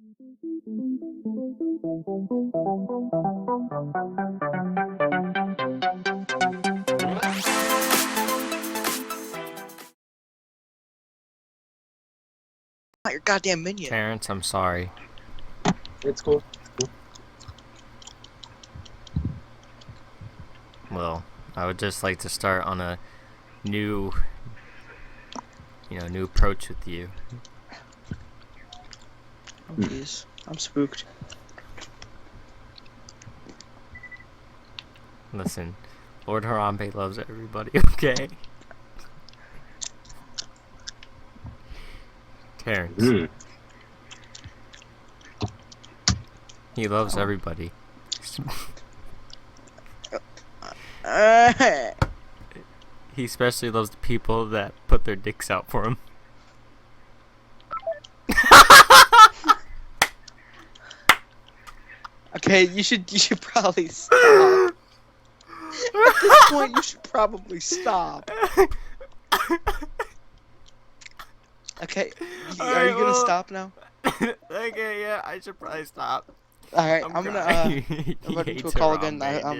Not your goddamn minion. Terrence, I'm sorry. It's cool. Well, I would just like to start on a new approach with you. Oh, jeez. I'm spooked. Listen, Lord Harambe loves everybody, okay? Terrence. He loves everybody. He especially loves the people that put their dicks out for him. Okay, you should probably stop. At this point, you should probably stop. Okay, are you gonna stop now? Okay, yeah, I should probably stop. Alright, I'm gonna he go to hates a call Harambe, again. I'm